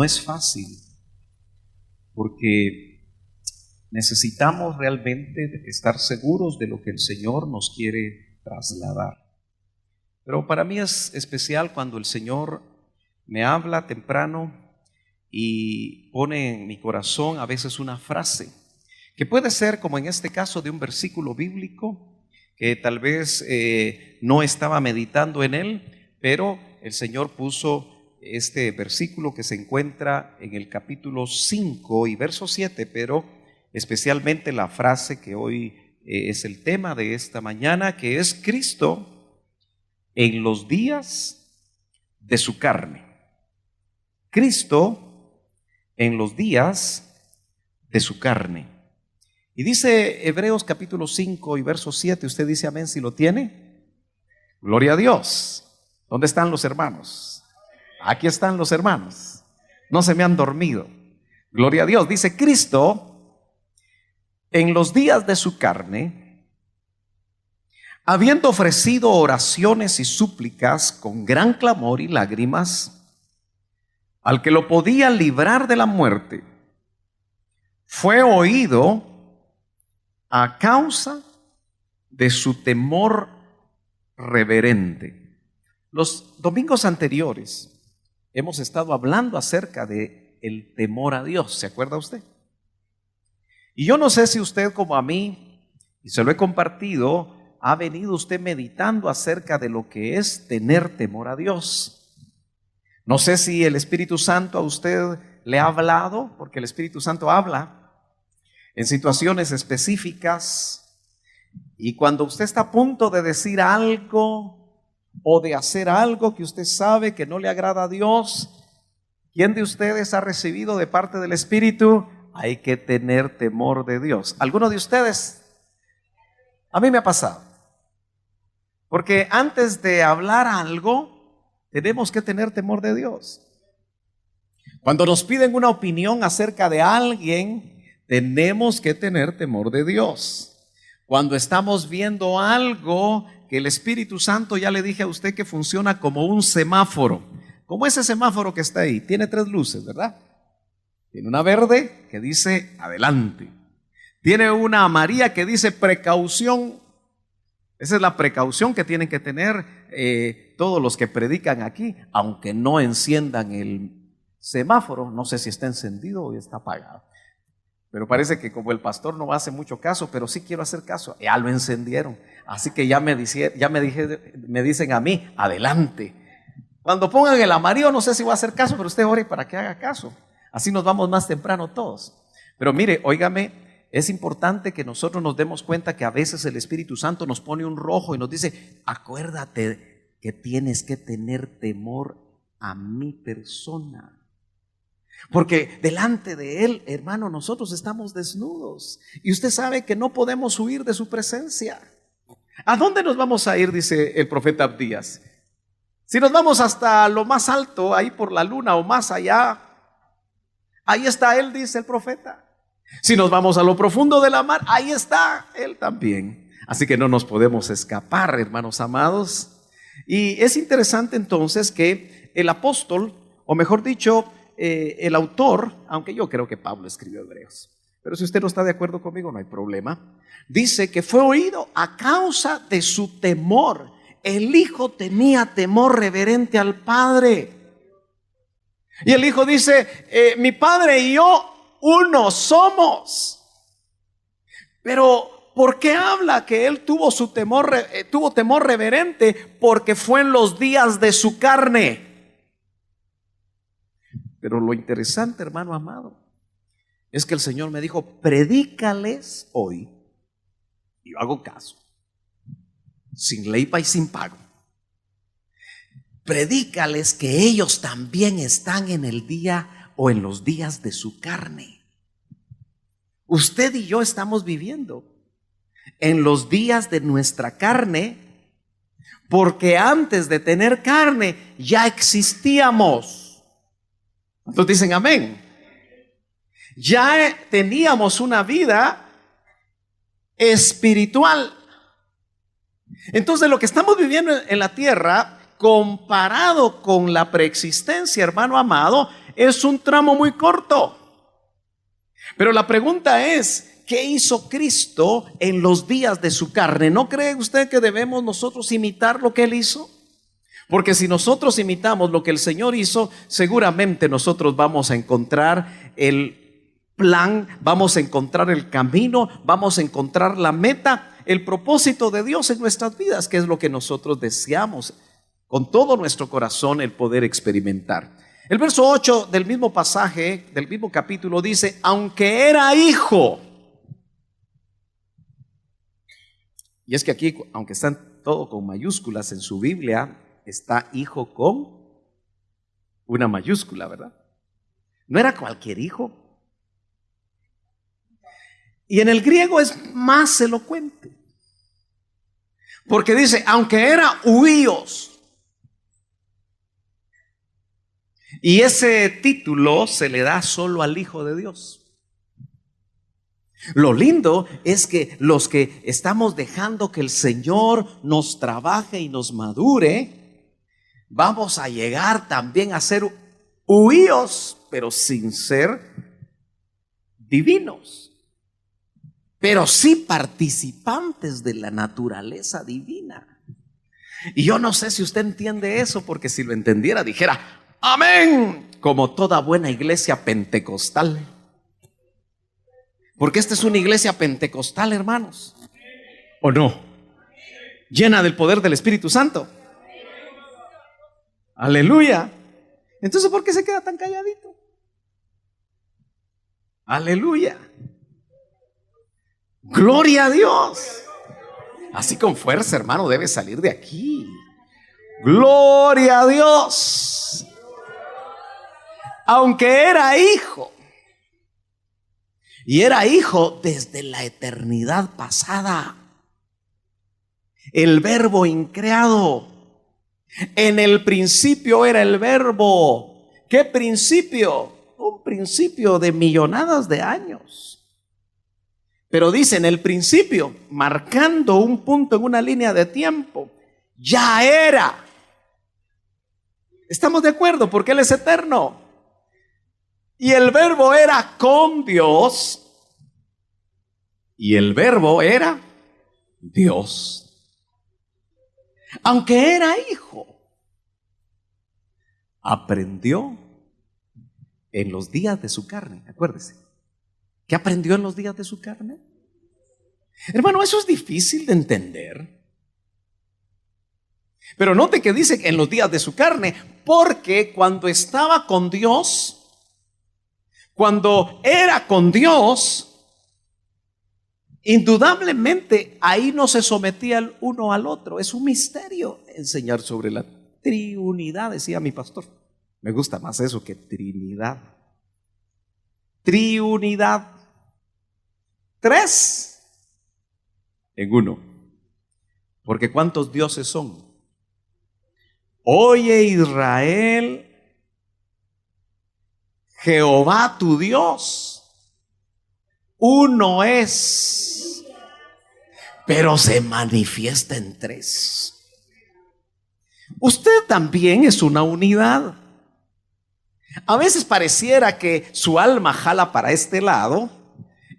no es fácil, porque necesitamos realmente estar seguros de lo que el Señor nos quiere trasladar. Pero para mí es especial cuando el Señor me habla temprano y pone en mi corazón a veces una frase, que puede ser como en este caso de un versículo bíblico, que tal vez no estaba meditando en él, pero el Señor puso este versículo que se encuentra en el capítulo 5 y verso 7, pero especialmente la frase que hoy es el tema de esta mañana, que es Cristo en los días de su carne. Cristo en los días de su carne. Y dice Hebreos capítulo 5 y verso 7, usted dice amén si lo tiene. Gloria a Dios. ¿Dónde están los hermanos? Aquí están los hermanos. No se me han dormido. Gloria a Dios. Dice Cristo en los días de su carne, habiendo ofrecido oraciones y súplicas con gran clamor y lágrimas al que lo podía librar de la muerte, fue oído a causa de su temor reverente. Los domingos anteriores hemos estado hablando acerca de el temor a Dios, ¿se acuerda usted? Y yo no sé si usted como a mí, y se lo he compartido, ha venido usted meditando acerca de lo que es tener temor a Dios. No sé si el Espíritu Santo a usted le ha hablado, porque el Espíritu Santo habla en situaciones específicas, y cuando usted está a punto de decir algo o de hacer algo que usted sabe que no le agrada a Dios, ¿quién de ustedes ha recibido de parte del Espíritu? Hay que tener temor de Dios. ¿Alguno de ustedes? A mí me ha pasado, porque antes de hablar algo tenemos que tener temor de Dios. Cuando nos piden una opinión acerca de alguien, tenemos que tener temor de Dios. Cuando estamos viendo algo que el Espíritu Santo, ya le dije a usted que funciona como un semáforo, como ese semáforo que está ahí, tiene 3 luces, ¿verdad? Tiene una verde que dice adelante, tiene una amarilla que dice precaución. Esa es la precaución que tienen que tener todos los que predican aquí, aunque no enciendan el semáforo. No sé si está encendido o está apagado, pero parece que como el pastor no hace mucho caso, pero sí quiero hacer caso, ya lo encendieron. Así que me dicen a mí, adelante. Cuando pongan el amarillo no sé si voy a hacer caso, pero usted ore para que haga caso. Así nos vamos más temprano todos. Pero mire, óigame, es importante que nosotros nos demos cuenta que a veces el Espíritu Santo nos pone un rojo y nos dice, acuérdate que tienes que tener temor a mi persona. Porque delante de Él, hermano, nosotros estamos desnudos. Y usted sabe que no podemos huir de su presencia. ¿A dónde nos vamos a ir? Dice el profeta Abdías. Si nos vamos hasta lo más alto, ahí por la luna o más allá, ahí está Él, dice el profeta. Si nos vamos a lo profundo de la mar, ahí está Él también. Así que no nos podemos escapar, hermanos amados. Y es interesante entonces que el apóstol, o mejor dicho, el autor, aunque yo creo que Pablo escribió Hebreos, pero si usted no está de acuerdo conmigo no hay problema, dice que fue oído a causa de su temor. El hijo tenía temor reverente al padre. Y el hijo dice, mi padre y yo uno somos. Pero ¿por qué habla que él tuvo temor reverente? Porque fue en los días de su carne. Pero lo interesante, hermano amado, es que el Señor me dijo, predícales hoy, y yo hago caso, sin ley y sin pago. Predícales que ellos también están en el día o en los días de su carne. Usted y yo estamos viviendo en los días de nuestra carne, porque antes de tener carne ya existíamos. ¿Cuántos dicen amén? Ya teníamos una vida espiritual. Entonces lo que estamos viviendo en la tierra, comparado con la preexistencia, hermano amado, es un tramo muy corto. Pero la pregunta es, ¿qué hizo Cristo en los días de su carne? ¿No cree usted que debemos nosotros imitar lo que Él hizo? Porque si nosotros imitamos lo que el Señor hizo, seguramente nosotros vamos a encontrar el plan, vamos a encontrar el camino, vamos a encontrar la meta, el propósito de Dios en nuestras vidas, que es lo que nosotros deseamos con todo nuestro corazón el poder experimentar. El verso 8 del mismo pasaje, del mismo capítulo dice, aunque era hijo. Y es que aquí, aunque están todo con mayúsculas en su Biblia, está hijo con una mayúscula, ¿verdad? No era cualquier hijo. Y en el griego es más elocuente, porque dice, aunque era huíos. Y ese título se le da solo al Hijo de Dios. Lo lindo es que los que estamos dejando que el Señor nos trabaje y nos madure, vamos a llegar también a ser huíos, pero sin ser divinos, pero sí participantes de la naturaleza divina. Y yo no sé si usted entiende eso, porque si lo entendiera dijera amén, como toda buena iglesia pentecostal. Porque esta es una iglesia pentecostal, hermanos, ¿o no? Llena del poder del Espíritu Santo. Aleluya. Entonces, ¿por qué se queda tan calladito? Aleluya. Gloria a Dios. Así con fuerza, hermano, debe salir de aquí. Gloria a Dios. Aunque era hijo, y era hijo desde la eternidad pasada, el verbo increado. En el principio era el verbo. ¿Qué principio? Un principio de millonadas de años. Pero dice en el principio, marcando un punto en una línea de tiempo, ya era. ¿Estamos de acuerdo? Porque Él es eterno. Y el verbo era con Dios. Y el verbo era Dios. Aunque era hijo, aprendió en los días de su carne. Acuérdese. ¿Qué aprendió en los días de su carne? Hermano, eso es difícil de entender. Pero note que dice que en los días de su carne, porque cuando estaba con Dios, cuando era con Dios, indudablemente ahí no se sometía el uno al otro. Es un misterio enseñar sobre la triunidad, decía mi pastor. Me gusta más eso que Trinidad. Triunidad. 3 en 1. Porque ¿cuántos dioses son? Oye, Israel, Jehová tu Dios, uno es, pero se manifiesta en 3. Usted también es una unidad. A veces pareciera que su alma jala para este lado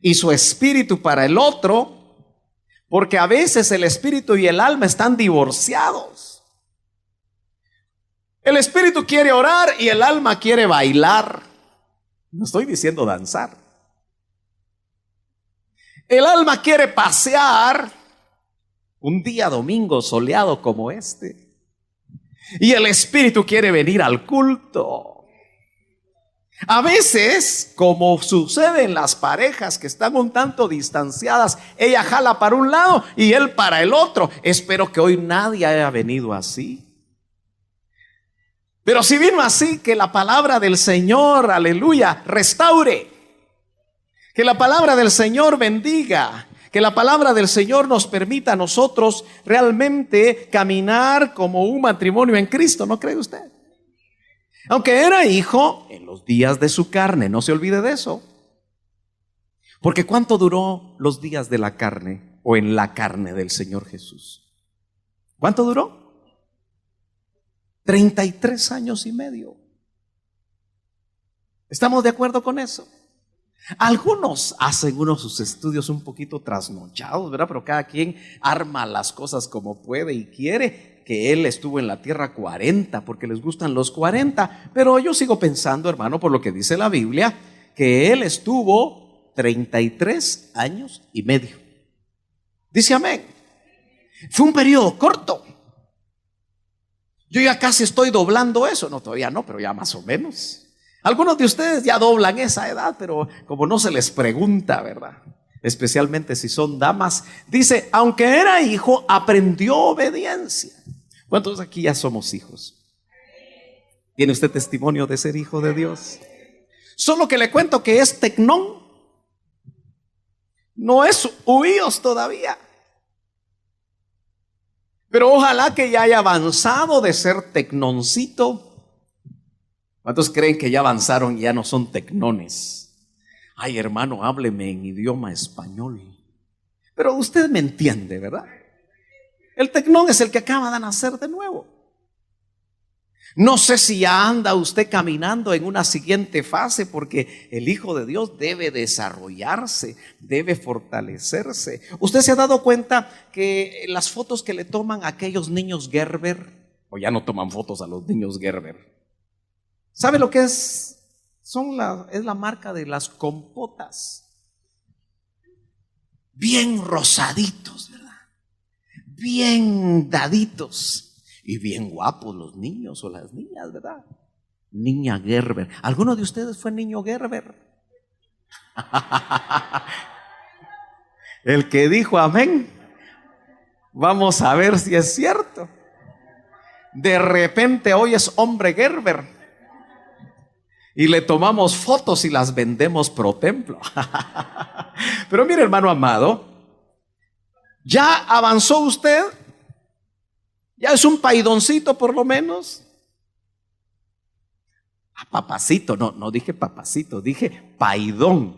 y su espíritu para el otro, porque a veces el espíritu y el alma están divorciados. El espíritu quiere orar y el alma quiere bailar. No estoy diciendo danzar. El alma quiere pasear un día domingo soleado como este, y el espíritu quiere venir al culto. A veces, como sucede en las parejas que están un tanto distanciadas, ella jala para un lado y él para el otro. Espero que hoy nadie haya venido así. Pero si vino así, que la palabra del Señor, aleluya, restaure. Que la palabra del Señor bendiga. Que la palabra del Señor nos permita a nosotros realmente caminar como un matrimonio en Cristo. ¿No cree usted? Aunque era hijo en los días de su carne, no se olvide de eso. Porque ¿cuánto duró los días de la carne o en la carne del Señor Jesús? ¿Cuánto duró? 33 años y medio. ¿Estamos de acuerdo con eso? Algunos hacen sus estudios un poquito trasnochados, ¿verdad? Pero cada quien arma las cosas como puede y quiere. Que él estuvo en la tierra 40 porque les gustan los 40. Pero yo sigo pensando, hermano, por lo que dice la Biblia, que él estuvo 33 años y medio. Dice amén. Fue un periodo corto. Yo ya casi estoy doblando eso. No, todavía no, pero ya más o menos. Algunos de ustedes ya doblan esa edad, pero como no se les pregunta, ¿verdad? Especialmente si son damas. Dice, aunque era hijo, aprendió obediencia. ¿Cuántos aquí ya somos hijos? ¿Tiene usted testimonio de ser hijo de Dios? Solo que le cuento que es tecnón. No es huíos todavía. Pero ojalá que ya haya avanzado de ser tecnoncito. ¿Cuántos creen que ya avanzaron y ya no son tecnones? Ay, hermano, hábleme en idioma español. Pero usted me entiende, ¿verdad? El tecnón es el que acaba de nacer de nuevo. No sé si ya anda usted caminando en una siguiente fase, porque el Hijo de Dios debe desarrollarse, debe fortalecerse. ¿Usted se ha dado cuenta que las fotos que le toman a aquellos niños Gerber, o ya no toman fotos a los niños Gerber? ¿Sabe lo que es? Es la marca de las compotas. Bien rosaditos, ¿verdad? Bien daditos. Y bien guapos los niños o las niñas, ¿verdad? Niña Gerber. ¿Alguno de ustedes fue niño Gerber? El que dijo amén. Vamos a ver si es cierto. De repente hoy es hombre Gerber. Y le tomamos fotos y las vendemos pro templo. Pero mire, hermano amado, ¿ya avanzó usted? ¿Ya es un paidoncito por lo menos? Papacito, no dije papacito, dije paidón.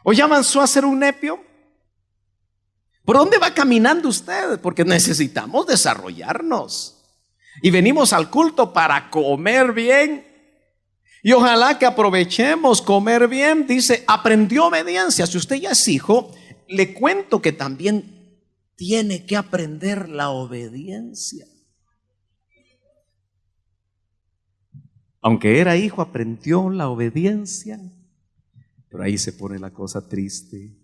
¿O ya avanzó a ser un nepio? ¿Por dónde va caminando usted? Porque necesitamos desarrollarnos. Y venimos al culto para comer bien. Y ojalá que aprovechemos comer bien. Dice, aprendió obediencia. Si usted ya es hijo, le cuento que también tiene que aprender la obediencia. Aunque era hijo, aprendió la obediencia. Pero ahí se pone la cosa triste,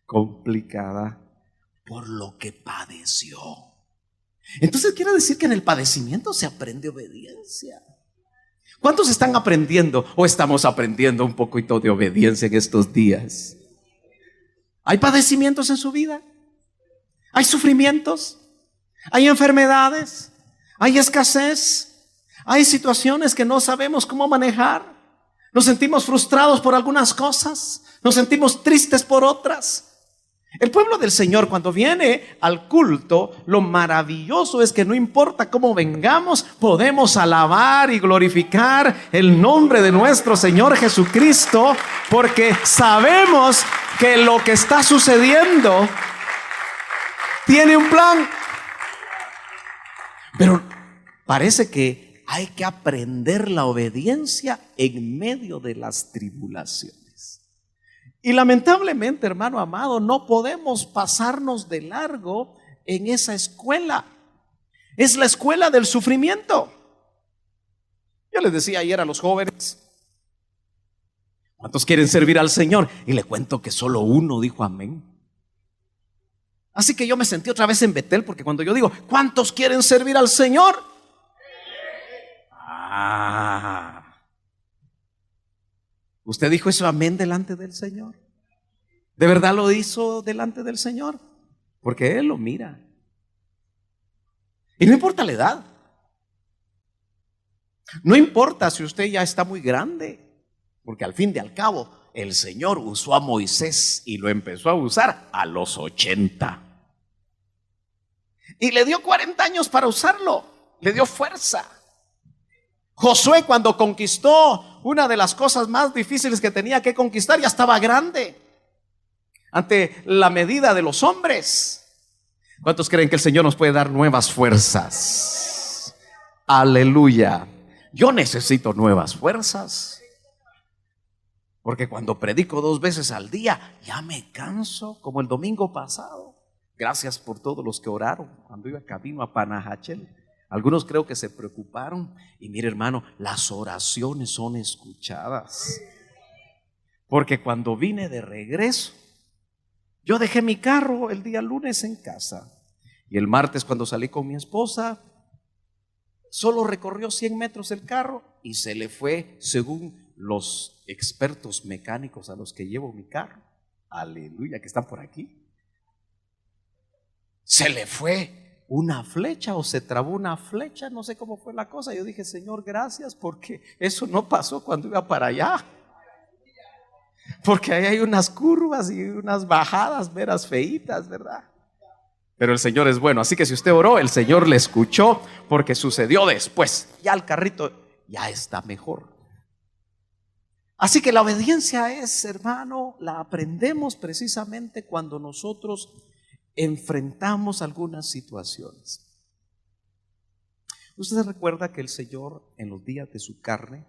complicada, por lo que padeció. Entonces quiere decir que en el padecimiento se aprende obediencia. ¿Cuántos están aprendiendo o estamos aprendiendo un poquito de obediencia en estos días? ¿Hay padecimientos en su vida? ¿Hay sufrimientos? ¿Hay enfermedades? ¿Hay escasez? ¿Hay situaciones que no sabemos cómo manejar? ¿Nos sentimos frustrados por algunas cosas? ¿Nos sentimos tristes por otras? El pueblo del Señor, cuando viene al culto, lo maravilloso es que no importa cómo vengamos, podemos alabar y glorificar el nombre de nuestro Señor Jesucristo, porque sabemos que lo que está sucediendo tiene un plan. Pero parece que hay que aprender la obediencia en medio de las tribulaciones. Y lamentablemente, hermano amado, no podemos pasarnos de largo en esa escuela. Es la escuela del sufrimiento. Yo les decía ayer a los jóvenes, ¿cuántos quieren servir al Señor? Y le cuento que solo uno dijo amén. Así que yo me sentí otra vez en Betel, porque cuando yo digo, ¿cuántos quieren servir al Señor? ¿Usted dijo eso amén delante del Señor? ¿De verdad lo hizo delante del Señor? Porque Él lo mira. Y no importa la edad. No importa si usted ya está muy grande, porque al fin y al cabo el Señor usó a Moisés y lo empezó a usar a los 80. Y le dio 40 años para usarlo. Le dio fuerza. Josué, cuando conquistó una de las cosas más difíciles que tenía que conquistar, ya estaba grande ante la medida de los hombres. ¿Cuántos creen que el Señor nos puede dar nuevas fuerzas? Aleluya. Yo necesito nuevas fuerzas. Porque cuando predico 2 veces al día, ya me canso, como el domingo pasado. Gracias por todos los que oraron cuando iba camino a Panajachel. Algunos creo que se preocuparon. Y mire, hermano, las oraciones son escuchadas. Porque cuando vine de regreso, yo dejé mi carro el día lunes en casa. Y el martes, cuando salí con mi esposa, solo recorrió 100 metros el carro y se le fue, según los expertos mecánicos a los que llevo mi carro, aleluya, que están por aquí, se le fue una flecha o se trabó una flecha, no sé cómo fue la cosa. Yo dije, Señor, gracias, porque eso no pasó cuando iba para allá, porque ahí hay unas curvas y unas bajadas veras feitas, ¿verdad? Pero el Señor es bueno, así que si usted oró, el Señor le escuchó, porque sucedió después. Ya el carrito ya está mejor. Así que la obediencia es, hermano, la aprendemos precisamente cuando nosotros enfrentamos algunas situaciones. Usted recuerda que el Señor en los días de su carne,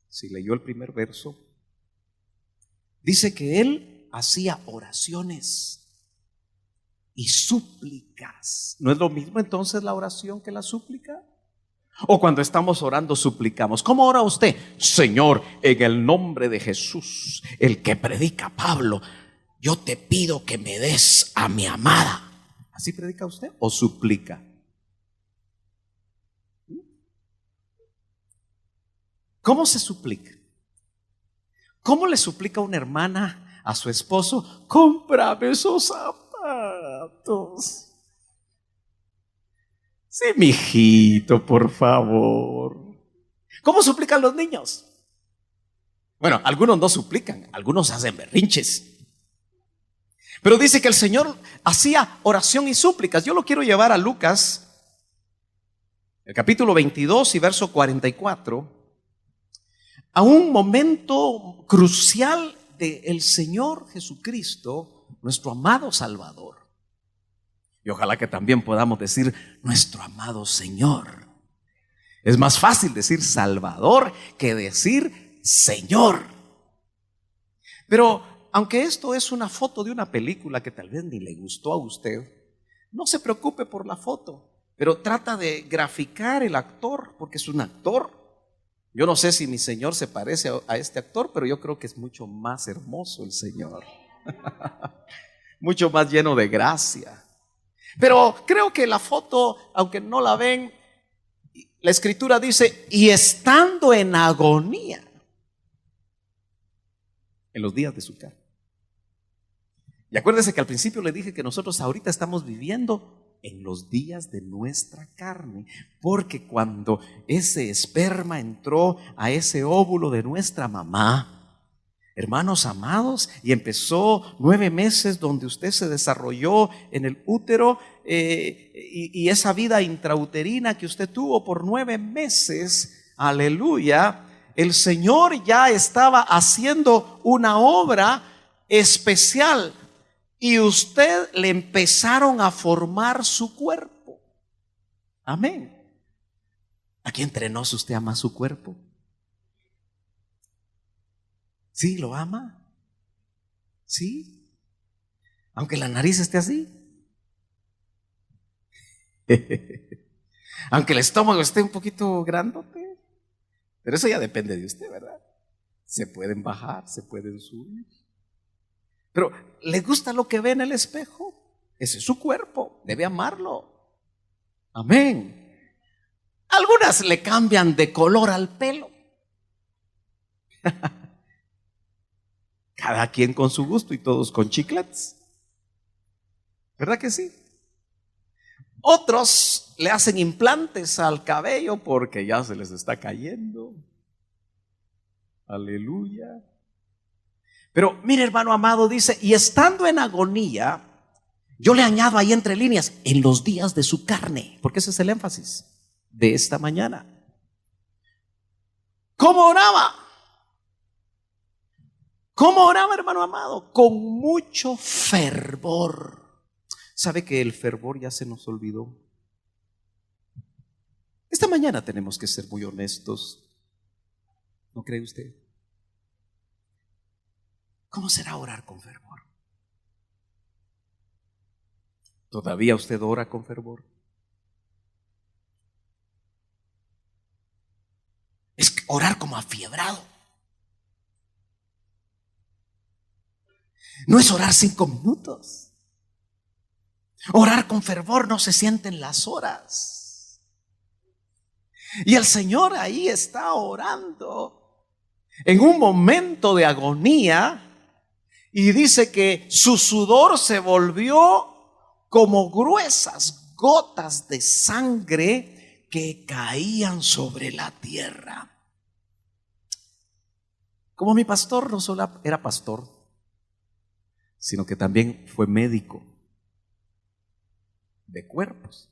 si leyó el primer verso, dice que Él hacía oraciones y súplicas. ¿No es lo mismo entonces la oración que la súplica? O cuando estamos orando suplicamos. ¿Cómo ora usted? Señor, en el nombre de Jesús, el que predica Pablo, yo te pido que me des a mi amada. ¿Así predica usted o suplica? ¿Cómo se suplica? ¿Cómo le suplica una hermana a su esposo? Cómprame esos zapatos. Sí, mijito, por favor. ¿Cómo suplican los niños? Bueno, algunos no suplican, algunos hacen berrinches. Pero dice que el Señor hacía oración y súplicas. Yo lo quiero llevar a Lucas, el capítulo 22 y verso 44, a un momento crucial del Señor Jesucristo, nuestro amado Salvador. Y ojalá que también podamos decir nuestro amado Señor. Es más fácil decir Salvador que decir Señor. Pero aunque esto es una foto de una película que tal vez ni le gustó a usted, no se preocupe por la foto, pero trata de graficar el actor, porque es un actor. Yo no sé si mi Señor se parece a este actor, pero yo creo que es mucho más hermoso el Señor. Mucho más lleno de gracia. Pero creo que la foto, aunque no la ven, la escritura dice, y estando en agonía en los días de su carne. Y acuérdense que al principio le dije que nosotros ahorita estamos viviendo en los días de nuestra carne, porque cuando ese esperma entró a ese óvulo de nuestra mamá, hermanos amados, y empezó 9 meses donde usted se desarrolló en el útero, y esa vida intrauterina que usted tuvo por 9 meses, aleluya, el Señor ya estaba haciendo una obra especial y usted le empezaron a formar su cuerpo. Amén. Aquí entre nos, ¿usted ama su cuerpo? ¿Sí lo ama? ¿Sí? Aunque la nariz esté así. Aunque el estómago esté un poquito grandote. Pero eso ya depende de usted, ¿verdad? Se pueden bajar, se pueden subir. Pero ¿le gusta lo que ve en el espejo? Ese es su cuerpo, debe amarlo. Amén. Algunas le cambian de color al pelo. Cada quien con su gusto y todos con chiclets. ¿Verdad que sí? Otros le hacen implantes al cabello porque ya se les está cayendo. Aleluya. Pero mire, hermano amado, dice, y estando en agonía, yo le añado ahí entre líneas, en los días de su carne, porque ese es el énfasis de esta mañana. ¿Cómo oraba? ¿Cómo oraba, hermano amado? Con mucho fervor. ¿Sabe que el fervor ya se nos olvidó? Esta mañana tenemos que ser muy honestos. ¿No cree usted? ¿Cómo será orar con fervor? ¿Todavía usted ora con fervor? Es orar como afiebrado. No es orar 5 minutos. Orar con fervor no se siente en las horas. Y el Señor ahí está orando en un momento de agonía y dice que su sudor se volvió como gruesas gotas de sangre que caían sobre la tierra. Como mi pastor no solo era pastor, sino que también fue médico de cuerpos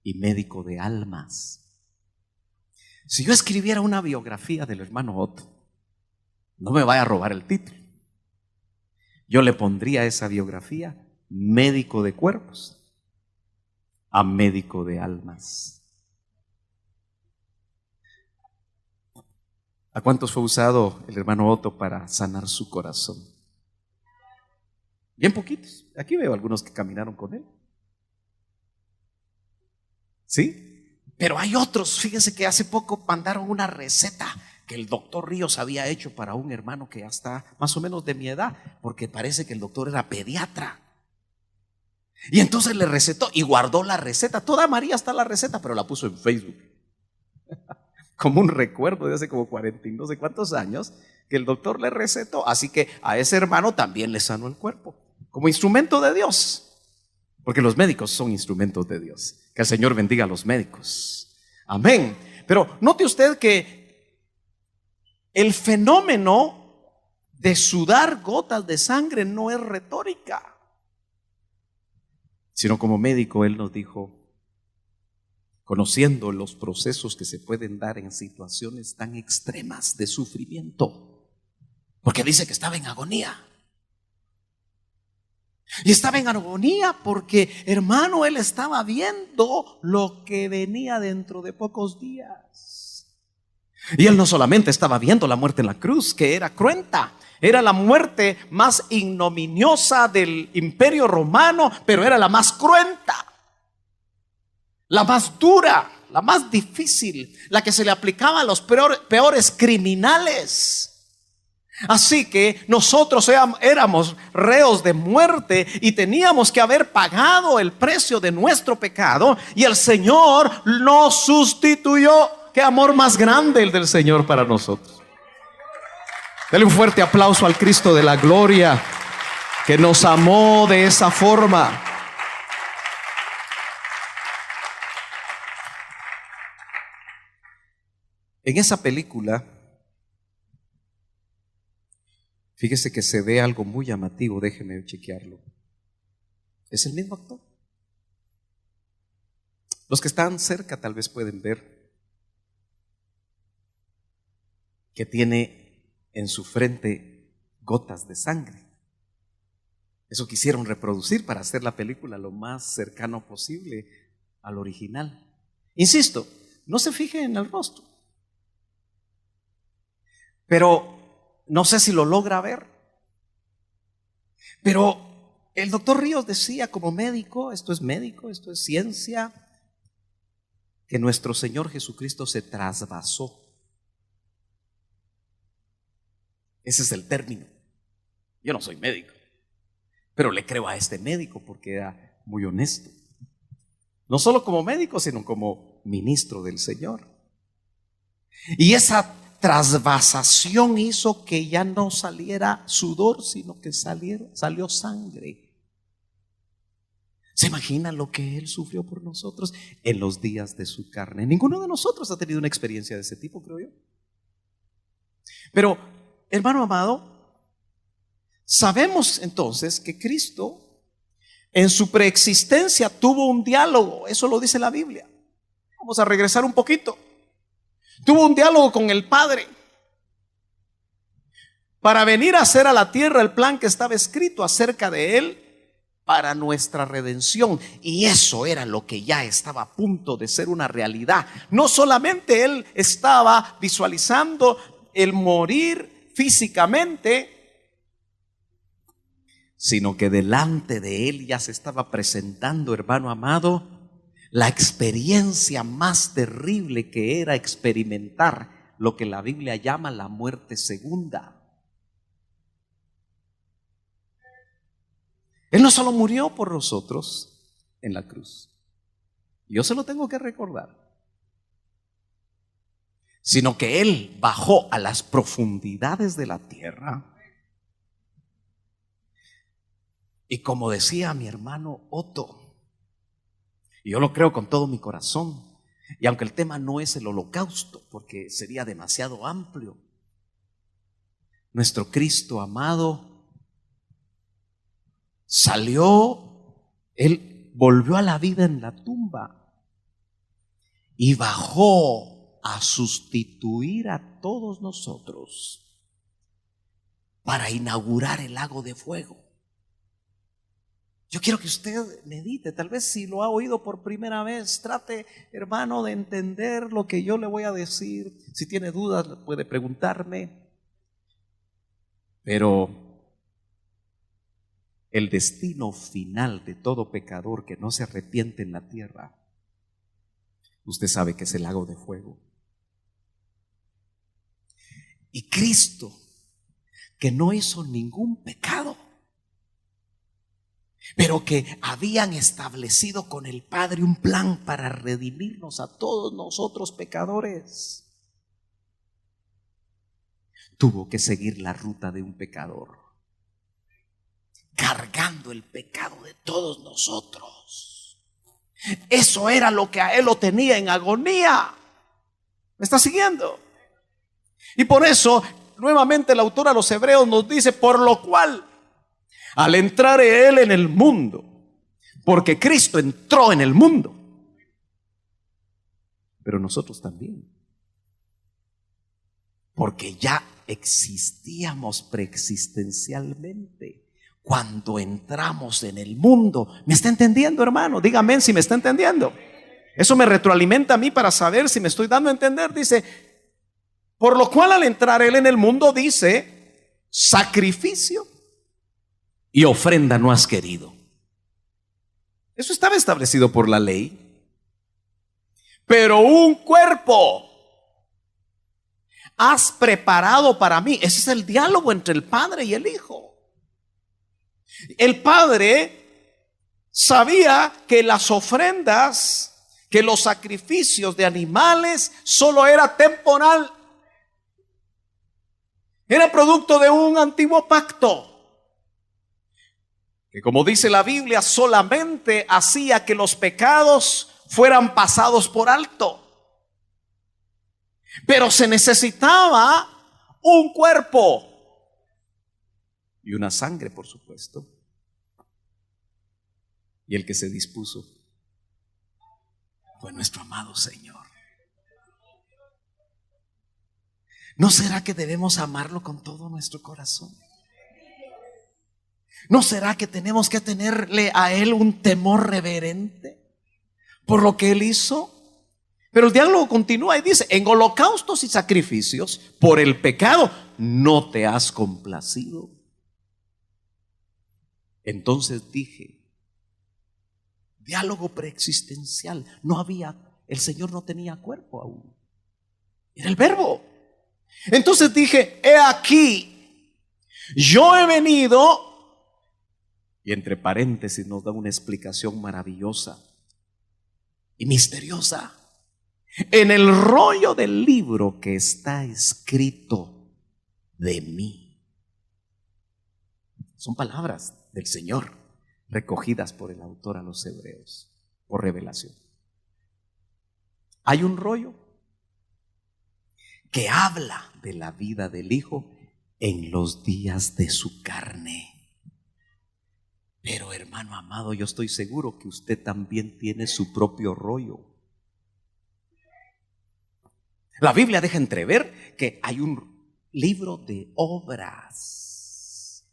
y médico de almas. Si yo escribiera una biografía del hermano Otto, no me vaya a robar el título. Yo le pondría a esa biografía médico de cuerpos a médico de almas. ¿A cuántos fue usado el hermano Otto para sanar su corazón? Bien poquitos. Aquí veo algunos que caminaron con él. ¿Sí? Pero hay otros. Fíjense que hace poco mandaron una receta que el doctor Ríos había hecho para un hermano que ya está más o menos de mi edad, porque parece que el doctor era pediatra. Y entonces le recetó y guardó la receta. Toda María está la receta, pero la puso en Facebook. Como un recuerdo de hace como 40 y no sé cuántos años que el doctor le recetó. Así que a ese hermano también le sanó el cuerpo, como instrumento de Dios. Porque los médicos son instrumentos de Dios. Que el Señor bendiga a los médicos. Amén. Pero note usted que el fenómeno de sudar gotas de sangre no es retórica, sino como médico él nos dijo, conociendo los procesos que se pueden dar en situaciones tan extremas de sufrimiento, porque dice que estaba en agonía. Y estaba en agonía porque, hermano, él estaba viendo lo que venía dentro de pocos días. Y él no solamente estaba viendo la muerte en la cruz, que era cruenta, era la muerte más ignominiosa del Imperio Romano, pero era la más cruenta, la más dura, la más difícil, la que se le aplicaba a los peores criminales. Así que nosotros éramos reos de muerte y teníamos que haber pagado el precio de nuestro pecado, y el Señor nos sustituyó. Qué amor más grande el del Señor para nosotros. Dale un fuerte aplauso al Cristo de la gloria que nos amó de esa forma. En esa película, fíjese que se ve algo muy llamativo, déjeme chequearlo. Es el mismo actor. Los que están cerca tal vez pueden ver que tiene en su frente gotas de sangre. Eso quisieron reproducir para hacer la película lo más cercano posible al original. Insisto, no se fije en el rostro, pero no sé si lo logra ver. Pero el doctor Ríos decía como médico, esto es ciencia, que nuestro Señor Jesucristo se trasvasó. Ese es el término. Yo no soy médico, pero le creo a este médico porque era muy honesto. No solo como médico, sino como ministro del Señor. Y esa trasvasación hizo que ya no saliera sudor, sino que salió sangre. ¿Se imagina lo que Él sufrió por nosotros en los días de su carne? Ninguno de nosotros ha tenido una experiencia de ese tipo, creo yo. Pero, hermano amado, sabemos entonces que Cristo en su preexistencia tuvo un diálogo. Eso lo dice la Biblia. Vamos a regresar un poquito. Tuvo un diálogo con el Padre para venir a hacer a la tierra el plan que estaba escrito acerca de Él, para nuestra redención. Y eso era lo que ya estaba a punto de ser una realidad. No solamente Él estaba visualizando el morir físicamente, sino que delante de Él ya se estaba presentando, hermano amado, la experiencia más terrible que era experimentar lo que la Biblia llama la muerte segunda. Él no solo murió por nosotros en la cruz, yo se lo tengo que recordar, sino que Él bajó a las profundidades de la tierra. Y como decía mi hermano Otto, y yo lo creo con todo mi corazón, y aunque el tema no es el holocausto, porque sería demasiado amplio, nuestro Cristo amado salió, Él volvió a la vida en la tumba y bajó a sustituir a todos nosotros para inaugurar el lago de fuego. Yo quiero que usted medite, tal vez si lo ha oído por primera vez, trate, hermano, de entender lo que yo le voy a decir. Si tiene dudas, puede preguntarme. Pero el destino final de todo pecador que no se arrepiente en la tierra, usted sabe que es el lago de fuego. Y Cristo, que no hizo ningún pecado, pero que habían establecido con el Padre un plan para redimirnos a todos nosotros pecadores, tuvo que seguir la ruta de un pecador, cargando el pecado de todos nosotros. Eso era lo que a Él lo tenía en agonía. ¿Me está siguiendo? Y por eso, nuevamente el autor a los Hebreos nos dice, por lo cual, al entrar Él en el mundo, porque Cristo entró en el mundo, pero nosotros también, porque ya existíamos preexistencialmente cuando entramos en el mundo. ¿Me está entendiendo, hermano? Dígame si me está entendiendo. Eso me retroalimenta a mí para saber si me estoy dando a entender. Dice, por lo cual al entrar Él en el mundo, dice, sacrificio y ofrenda no has querido. Eso estaba establecido por la ley. Pero un cuerpo has preparado para mí. Ese es el diálogo entre el Padre y el Hijo. El Padre sabía que las ofrendas, que los sacrificios de animales solo era temporal. Era producto de un antiguo pacto, que como dice la Biblia, solamente hacía que los pecados fueran pasados por alto. Pero se necesitaba un cuerpo y una sangre, por supuesto. Y el que se dispuso fue nuestro amado Señor. ¿No será que debemos amarlo con todo nuestro corazón? ¿No será que tenemos que tenerle a Él un temor reverente por lo que Él hizo? Pero el diálogo continúa y dice, en holocaustos y sacrificios por el pecado no te has complacido. Entonces dije, diálogo preexistencial, no había, el Señor no tenía cuerpo aún, era el Verbo. Entonces dije, he aquí, yo he venido. Y entre paréntesis nos da una explicación maravillosa y misteriosa. En el rollo del libro que está escrito de mí. Son palabras del Señor recogidas por el autor a los Hebreos por revelación. Hay un rollo que habla de la vida del Hijo en los días de su carne. Pero hermano amado, yo estoy seguro que usted también tiene su propio rollo. La Biblia deja entrever que hay un libro de obras.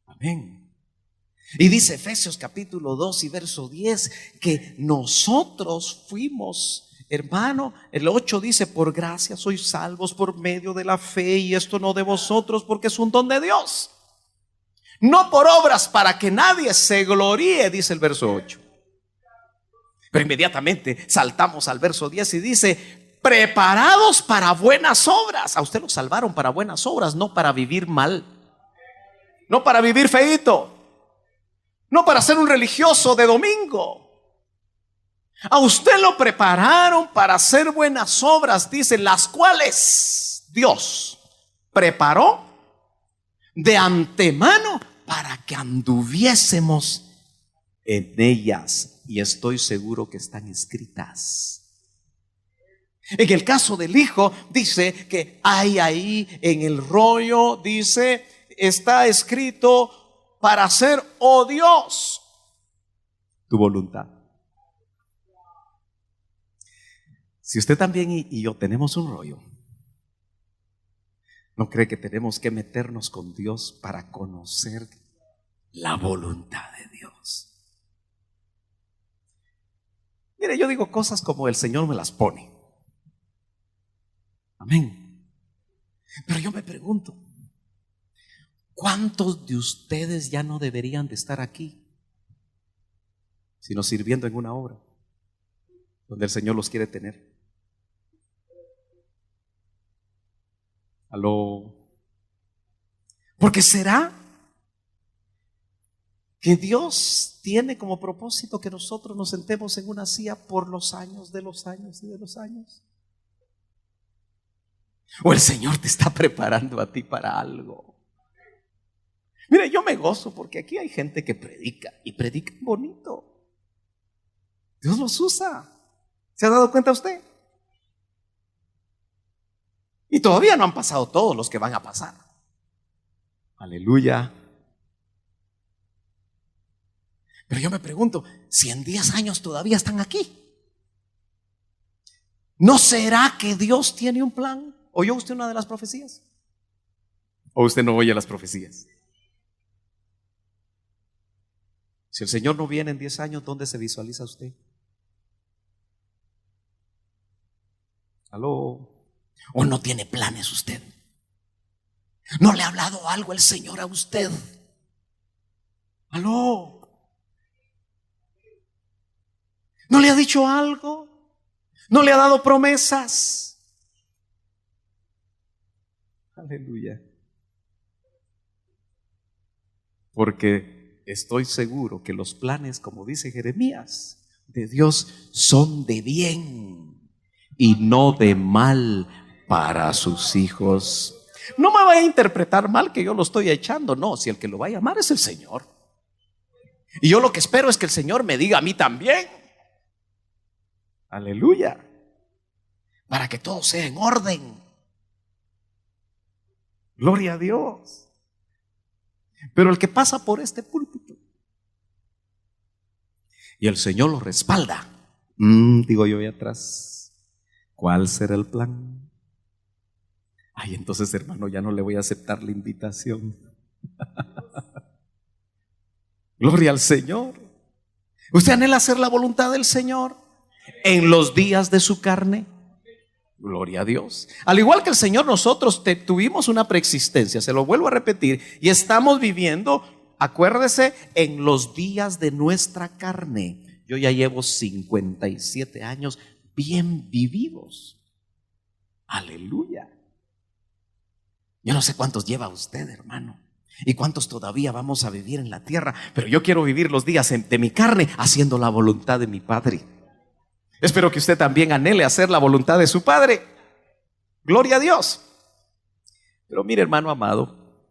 Amén. Y dice Efesios capítulo 2 y verso 10 que nosotros fuimos, hermano, el 8 dice, por gracia sois salvos por medio de la fe, y esto no de vosotros porque es un don de Dios, no por obras para que nadie se gloríe, dice el verso 8. Pero inmediatamente saltamos al verso 10 y dice, preparados para buenas obras. A usted lo salvaron para buenas obras, no para vivir mal, no para vivir feíto, no para ser un religioso de domingo. A usted lo prepararon para hacer buenas obras, dice, las cuales Dios preparó de antemano para que anduviésemos en ellas. Y estoy seguro que están escritas. En el caso del Hijo, dice que hay ahí en el rollo, dice, está escrito para hacer, oh Dios, tu voluntad. Si usted también y yo tenemos un rollo, ¿no cree que tenemos que meternos con Dios para conocer la voluntad de Dios? Mire, yo digo cosas como el Señor me las pone. Amén. Pero yo me pregunto, ¿cuántos de ustedes ya no deberían de estar aquí, sino sirviendo en una obra donde el Señor los quiere tener? Aló. Porque será que Dios tiene como propósito que nosotros nos sentemos en una silla por los años de los años y de los años. O el Señor te está preparando a ti para algo. Mire, yo me gozo porque aquí hay gente que predica y predica bonito. Dios los usa. ¿Se ha dado cuenta usted? Y todavía no han pasado todos los que van a pasar. Aleluya. Pero yo me pregunto, si en 10 años todavía están aquí, ¿no será que Dios tiene un plan? ¿Oyó usted una de las profecías? ¿O usted no oye las profecías? Si el Señor no viene en 10 años, ¿dónde se visualiza usted? ¿Aló? ¿O no tiene planes usted? ¿No le ha hablado algo el Señor a usted? ¿Aló? ¿No le ha dicho algo? ¿No le ha dado promesas? Aleluya. Porque estoy seguro que los planes, como dice Jeremías, de Dios son de bien y no de mal para sus hijos. No me vaya a interpretar mal que yo lo estoy echando. No, si el que lo va a llamar es el Señor. Y yo lo que espero es que el Señor me diga a mí también. Aleluya. Para que todo sea en orden. Gloria a Dios. Pero el que pasa por este púlpito y el Señor lo respalda, digo yo ahí atrás, ¿cuál será el plan? Ay, entonces, hermano, ya no le voy a aceptar la invitación. Gloria al Señor. ¿Usted anhela hacer la voluntad del Señor en los días de su carne? Gloria a Dios. Al igual que el Señor, nosotros tuvimos una preexistencia, se lo vuelvo a repetir, y estamos viviendo, acuérdese, en los días de nuestra carne. Yo ya llevo 57 años bien vividos. Aleluya. Yo no sé cuántos lleva usted, hermano, y cuántos todavía vamos a vivir en la tierra, pero yo quiero vivir los días de mi carne haciendo la voluntad de mi Padre. Espero que usted también anhele hacer la voluntad de su Padre. Gloria a Dios. Pero mire, hermano amado,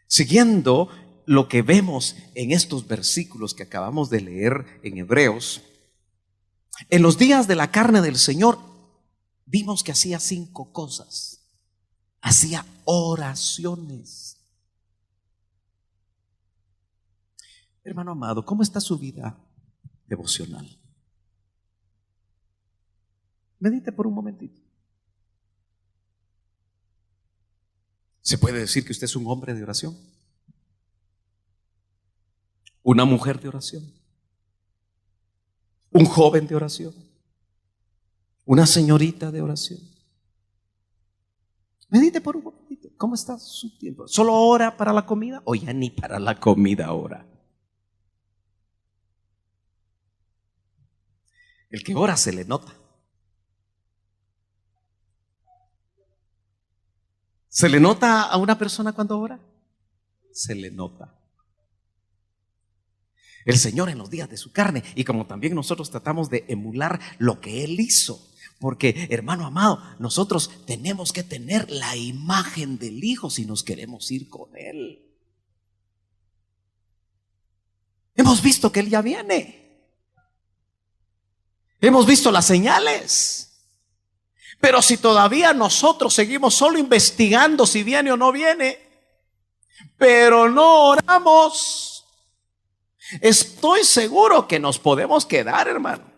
siguiendo lo que vemos en estos versículos que acabamos de leer en Hebreos, en los días de la carne del Señor vimos que hacía 5 cosas. Hacía oraciones. Hermano amado, ¿cómo está su vida devocional? Medite por un momentito. ¿Se puede decir que usted es un hombre de oración? una mujer de oración, un joven de oración, una señorita de oración. Medite por un momentito. ¿Cómo está su tiempo? ¿Solo ora para la comida o ya ni para la comida ora? El que ora se le nota. ¿Se le nota a una persona cuando ora? Se le nota. El Señor en los días de su carne, y como también nosotros tratamos de emular lo que Él hizo. Porque, hermano amado, nosotros tenemos que tener la imagen del Hijo si nos queremos ir con Él. Hemos visto que Él ya viene. Hemos visto las señales. Pero si todavía nosotros seguimos solo investigando si viene o no viene, pero no oramos, estoy seguro que nos podemos quedar, hermano.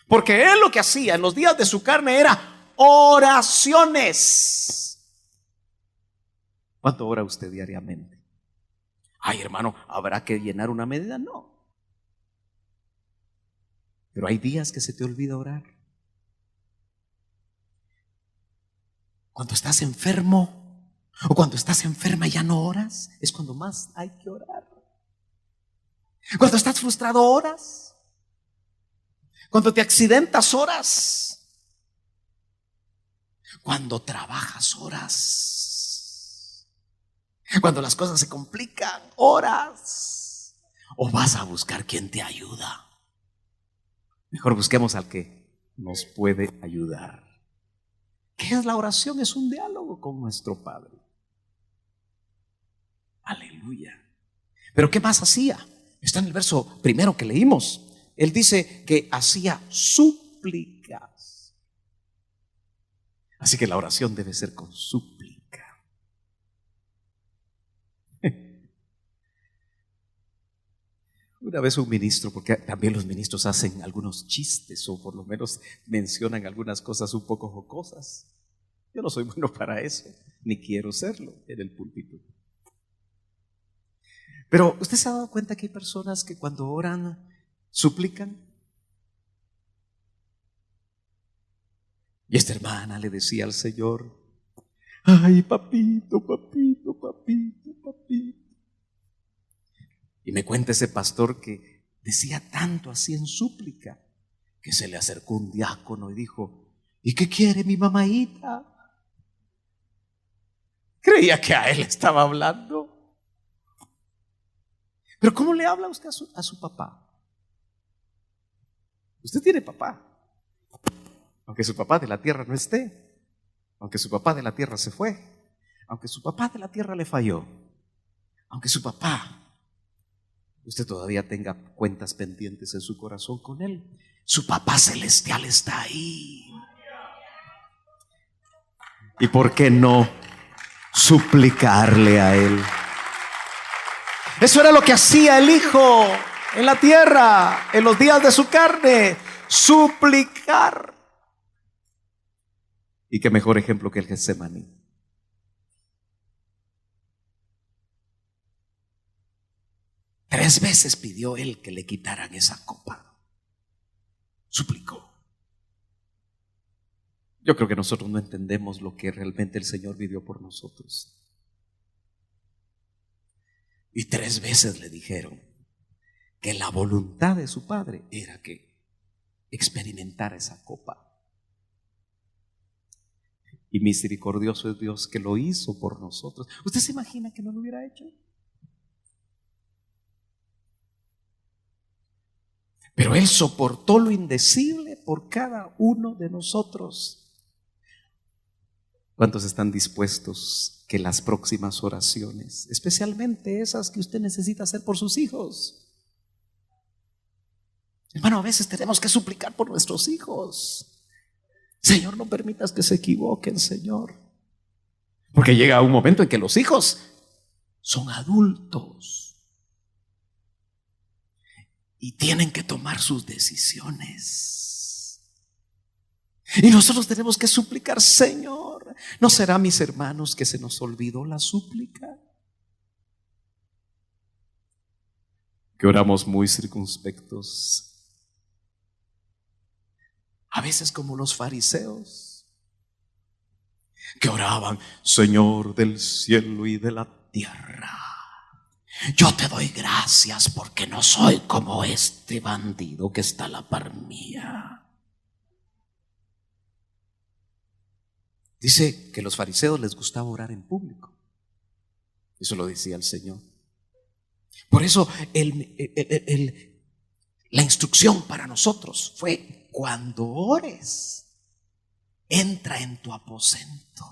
Porque Él lo que hacía en los días de su carne era oraciones. ¿Cuánto ora usted diariamente? Ay, hermano, ¿habrá que llenar una medida? No. Pero hay días que se te olvida orar. Cuando estás enfermo o cuando estás enferma y ya no oras, es cuando más hay que orar. Cuando estás frustrado, oras. Cuando te accidentas, oras. Cuando trabajas, oras. Cuando las cosas se complican, oras. O vas a buscar quien te ayuda. Mejor busquemos al que nos puede ayudar. ¿Qué es la oración? Es un diálogo con nuestro Padre. Aleluya. Pero ¿qué más hacía? Está en el verso primero que leímos. Él dice que hacía súplicas. Así que la oración debe ser con súplica. Una vez un ministro, porque también los ministros hacen algunos chistes o por lo menos mencionan algunas cosas un poco jocosas. Yo no soy bueno para eso, ni quiero serlo en el púlpito. Pero ¿usted se ha dado cuenta que hay personas que cuando oran suplican? Y esta hermana le decía al Señor: ay, papito, papito, papito, papito. Y me cuenta ese pastor que decía tanto así en súplica que se le acercó un diácono y dijo: ¿y qué quiere mi mamaíta? Creía que a él estaba hablando. Pero ¿cómo le habla usted a su papá? Usted tiene papá. Aunque su papá de la tierra no esté, aunque su papá de la tierra se fue, aunque su papá de la tierra le falló, aunque su papá, usted todavía tenga cuentas pendientes en su corazón con él, su papá celestial está ahí. ¿Y por qué no suplicarle a él? Eso era lo que hacía el Hijo en la tierra, en los días de su carne, suplicar. Y qué mejor ejemplo que el Getsemaní. Tres veces pidió él que le quitaran esa copa. Suplicó. Yo creo que nosotros no entendemos lo que realmente el Señor vivió por nosotros. Y tres veces le dijeron que la voluntad de su Padre era que experimentara esa copa. Y misericordioso es Dios que lo hizo por nosotros. ¿Usted se imagina que no lo hubiera hecho? Pero Él soportó lo indecible por cada uno de nosotros. ¿Cuántos están dispuestos que las próximas oraciones, especialmente esas que usted necesita hacer por sus hijos? Hermano, a veces tenemos que suplicar por nuestros hijos. Señor, no permitas que se equivoquen, Señor. Porque llega un momento en que los hijos son adultos y tienen que tomar sus decisiones. Y nosotros tenemos que suplicar: Señor, ¿no será, mis hermanos, que se nos olvidó la súplica? que oramos muy circunspectos. A veces como los fariseos, que oraban: Señor del cielo y de la tierra, yo te doy gracias porque no soy como este bandido que está a la par mía. Dice que a los fariseos les gustaba orar en público. Eso lo decía el Señor. Por eso la instrucción para nosotros fue: cuando ores, entra en tu aposento,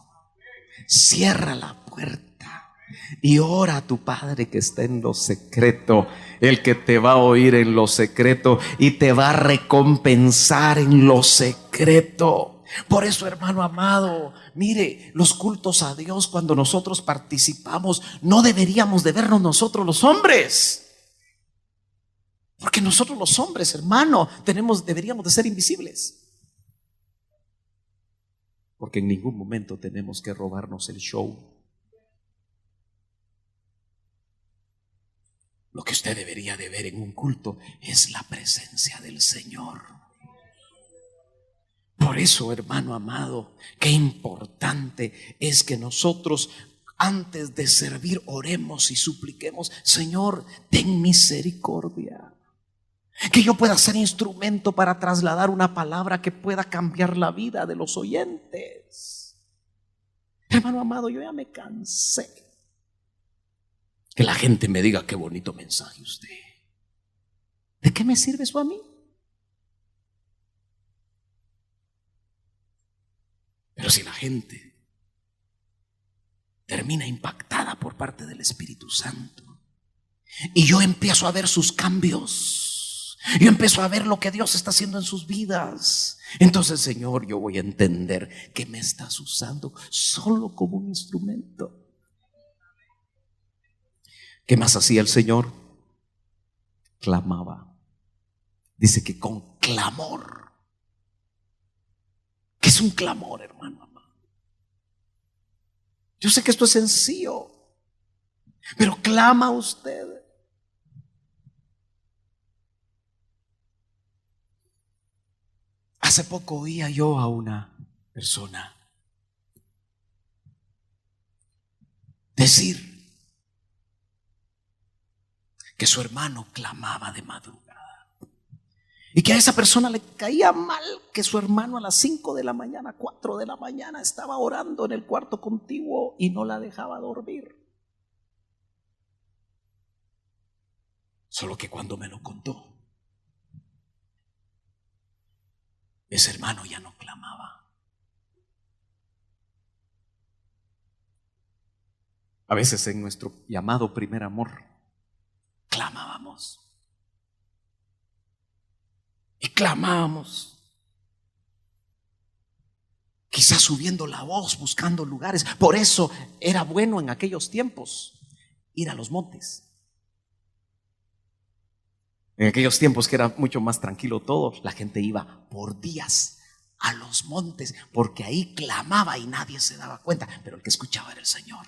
cierra la puerta y ora a tu Padre que está en lo secreto, el que te va a oír en lo secreto y te va a recompensar en lo secreto. Por eso, hermano amado, mire, los cultos a Dios, cuando nosotros participamos, no deberíamos de vernos nosotros los hombres, porque nosotros los hombres, hermano, deberíamos de ser invisibles. Porque en ningún momento tenemos que robarnos el show. Lo que usted debería de ver en un culto es la presencia del Señor. Por eso, hermano amado, qué importante es que nosotros, antes de servir, oremos y supliquemos: Señor, ten misericordia. Que yo pueda ser instrumento para trasladar una palabra que pueda cambiar la vida de los oyentes. Hermano amado, yo ya me cansé que la gente me diga: qué bonito mensaje usted. ¿De qué me sirve eso a mí? Pero si la gente termina impactada por parte del Espíritu Santo y yo empiezo a ver sus cambios, yo empiezo a ver lo que Dios está haciendo en sus vidas, entonces, Señor, yo voy a entender que me estás usando solo como un instrumento. ¿Qué más hacía el Señor? Clamaba. Dice que con clamor. ¿Qué es un clamor, hermano? Yo sé que esto es sencillo, pero clama usted. Hace poco oía yo a una persona decir que su hermano clamaba de madrugada y que a esa persona le caía mal que su hermano a las 5 de la mañana, 4 de la mañana estaba orando en el cuarto contiguo y no la dejaba dormir. Solo que cuando me lo contó, ese hermano ya no clamaba. A veces en nuestro llamado primer amor clamábamos y clamábamos, quizás subiendo la voz, buscando lugares. Por eso era bueno en aquellos tiempos ir a los montes. En aquellos tiempos que era mucho más tranquilo todo, la gente iba por días a los montes porque ahí clamaba y nadie se daba cuenta, pero el que escuchaba era el Señor.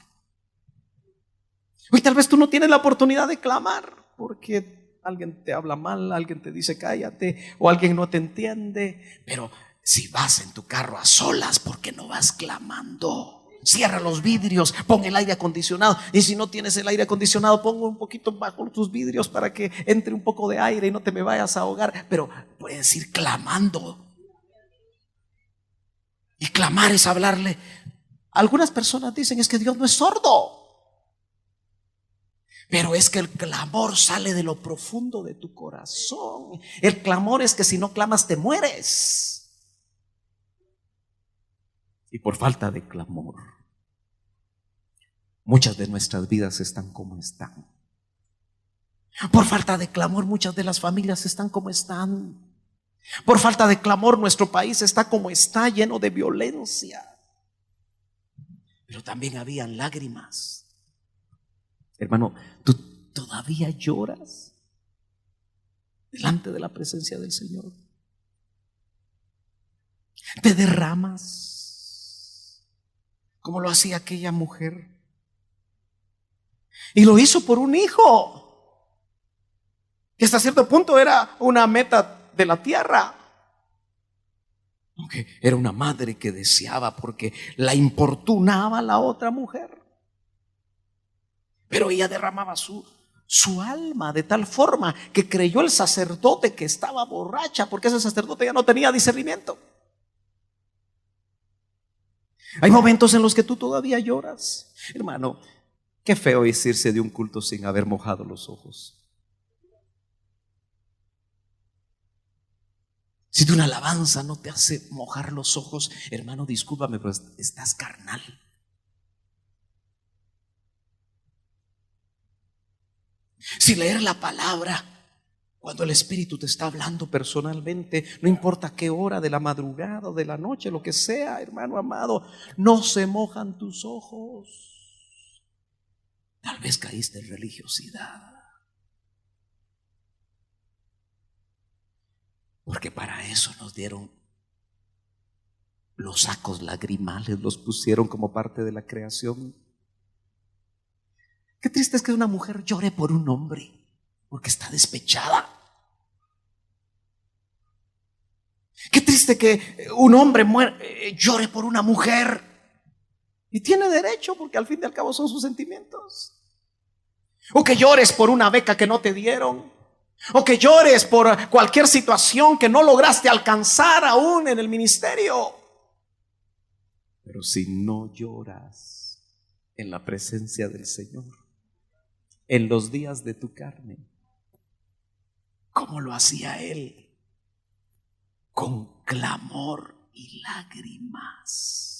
Hoy tal vez tú no tienes la oportunidad de clamar porque alguien te habla mal, alguien te dice cállate o alguien no te entiende, pero si vas en tu carro a solas, ¿por qué no vas clamando? Cierra los vidrios, pon el aire acondicionado, y si no tienes el aire acondicionado, pon un poquito bajo tus vidrios para que entre un poco de aire y no te me vayas a ahogar. Pero puedes ir clamando. Y clamar es hablarle. Algunas personas dicen: es que Dios no es sordo. Pero es que el clamor sale de lo profundo de tu corazón. El clamor es que si no clamas te mueres. Y por falta de clamor, muchas de nuestras vidas están como están. Por falta de clamor, muchas de las familias están como están. Por falta de clamor, nuestro país está como está, lleno de violencia. Pero también habían lágrimas. Hermano, ¿tú todavía lloras delante de la presencia del Señor? ¿Te derramas como lo hacía aquella mujer? Y lo hizo por un hijo. que hasta cierto punto era una meta de la tierra. Aunque era una madre que deseaba porque la importunaba la otra mujer. Pero ella derramaba su alma de tal forma que creyó el sacerdote que estaba borracha, porque ese sacerdote ya no tenía discernimiento. Hay momentos en los que tú todavía lloras. Hermano, qué feo es irse de un culto sin haber mojado los ojos. Si de una alabanza no te hace mojar los ojos, hermano, discúlpame, pero estás carnal. Si leer la palabra, cuando el Espíritu te está hablando personalmente, no importa qué hora de la madrugada o de la noche, lo que sea, hermano amado, no se mojan tus ojos. Tal vez caíste en religiosidad. Porque para eso nos dieron los sacos lagrimales, los pusieron como parte de la creación. Qué triste es que una mujer llore por un hombre, porque está despechada. Qué triste que un hombre llore por una mujer. Y tiene derecho, porque al fin y al cabo son sus sentimientos. O que llores por una beca que no te dieron. O que llores por cualquier situación que no lograste alcanzar aún en el ministerio. Pero si no lloras en la presencia del Señor, en los días de tu carne, ¿cómo lo hacía Él? Con clamor y lágrimas.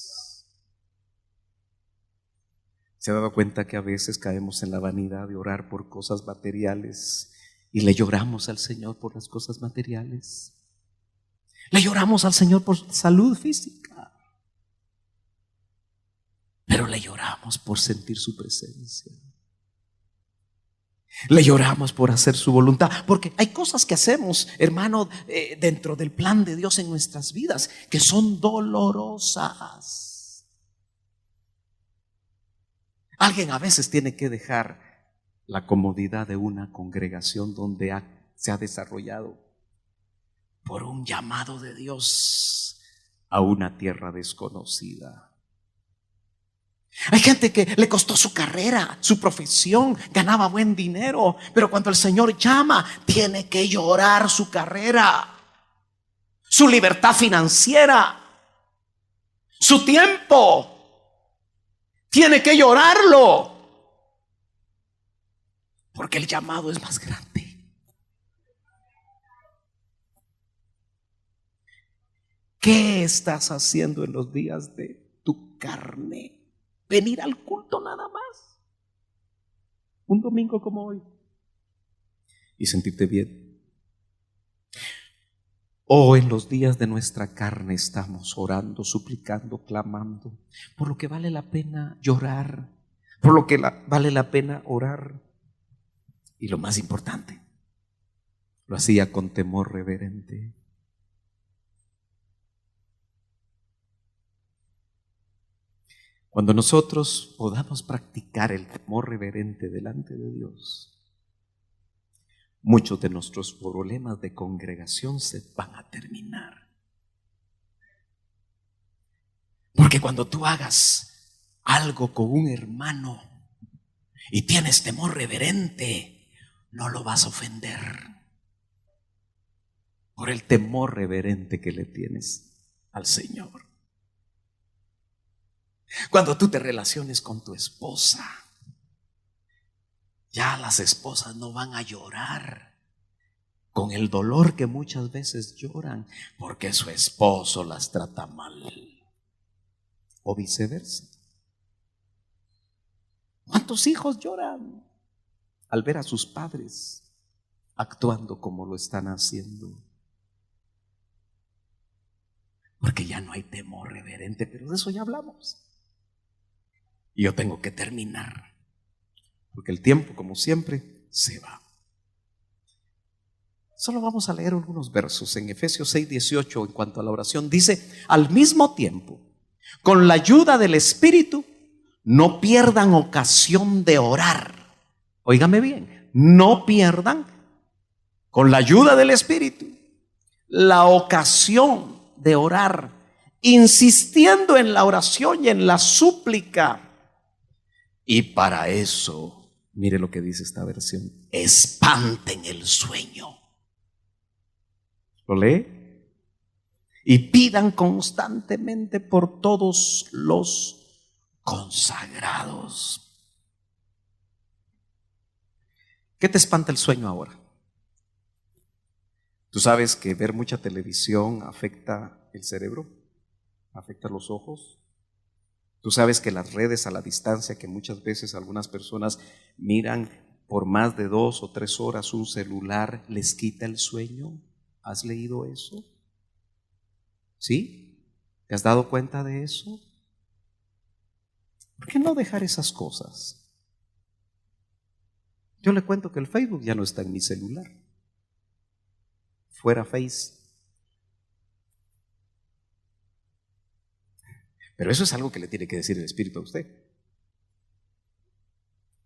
¿Se ha dado cuenta que a veces caemos en la vanidad de orar por cosas materiales y le lloramos al Señor por las cosas materiales? Le lloramos al Señor por salud física, pero le lloramos por sentir su presencia. Le lloramos por hacer su voluntad, porque hay cosas que hacemos, hermano, dentro del plan de Dios en nuestras vidas que son dolorosas. Alguien a veces tiene que dejar la comodidad de una congregación donde se ha desarrollado por un llamado de Dios a una tierra desconocida. Hay gente que le costó su carrera, su profesión, ganaba buen dinero, pero cuando el Señor llama, tiene que llorar su carrera, su libertad financiera, su tiempo. Tiene que llorarlo, porque el llamado es más grande. ¿Qué estás haciendo en los días de tu carne? Venir al culto nada más, un domingo como hoy, y sentirte bien. O en los días de nuestra carne estamos orando, suplicando, clamando, por lo que vale la pena llorar, por lo que vale la pena orar. Y lo más importante, lo hacía con temor reverente. Cuando nosotros podamos practicar el temor reverente delante de Dios, muchos de nuestros problemas de congregación se van a terminar. Porque cuando tú hagas algo con un hermano y tienes temor reverente, no lo vas a ofender por el temor reverente que le tienes al Señor. Cuando tú te relaciones con tu esposa, ya las esposas no van a llorar con el dolor que muchas veces lloran porque su esposo las trata mal, o viceversa. ¿Cuántos hijos lloran al ver a sus padres actuando como lo están haciendo? Porque ya no hay temor reverente, pero de eso ya hablamos. Y yo tengo que terminar, porque el tiempo, como siempre, se va. Solo vamos a leer algunos versos en Efesios 6:18 en cuanto a la oración. Dice: al mismo tiempo, con la ayuda del Espíritu, no pierdan ocasión de orar. Óigame bien, no pierdan con la ayuda del Espíritu, la ocasión de orar, insistiendo en la oración y en la súplica. Y para eso, mire lo que dice esta versión: espanten el sueño. ¿Lo lee? Y pidan constantemente por todos los consagrados. ¿Qué te espanta el sueño ahora? Tú sabes que ver mucha televisión afecta el cerebro, afecta los ojos. Tú sabes que las redes a la distancia, que muchas veces algunas personas miran por más de 2 o 3 horas un celular, les quita el sueño. ¿Has leído eso? ¿Sí? ¿Te has dado cuenta de eso? ¿Por qué no dejar esas cosas? Yo le cuento que el Facebook ya no está en mi celular. Fuera Face. Pero eso es algo que le tiene que decir el Espíritu a usted.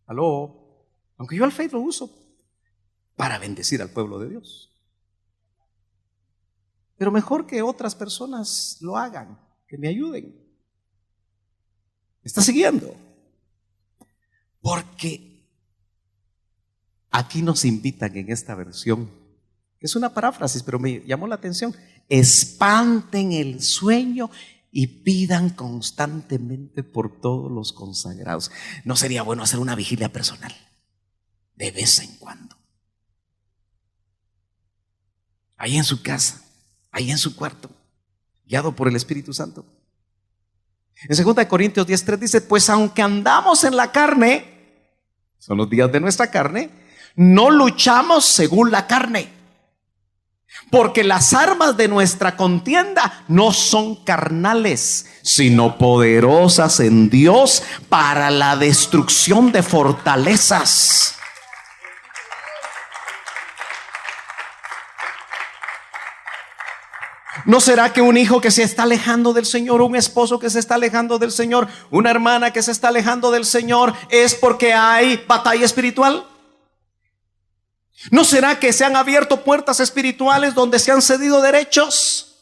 Aló. Aunque yo al Facebook lo uso para bendecir al pueblo de Dios. Pero mejor que otras personas lo hagan, que me ayuden. ¿Me está siguiendo? Porque aquí nos invitan en esta versión, que es una paráfrasis, pero me llamó la atención: espanten el sueño y pidan constantemente por todos los consagrados. ¿No sería bueno hacer una vigilia personal de vez en cuando? Ahí en su casa, ahí en su cuarto, guiado por el Espíritu Santo. En 2 Corintios 10:3 dice: pues aunque andamos en la carne, son los días de nuestra carne, no luchamos según la carne, porque las armas de nuestra contienda no son carnales, sino poderosas en Dios para la destrucción de fortalezas. ¿No será que un hijo que se está alejando del Señor, un esposo que se está alejando del Señor, una hermana que se está alejando del Señor, es porque hay batalla espiritual? ¿No será que se han abierto puertas espirituales donde se han cedido derechos?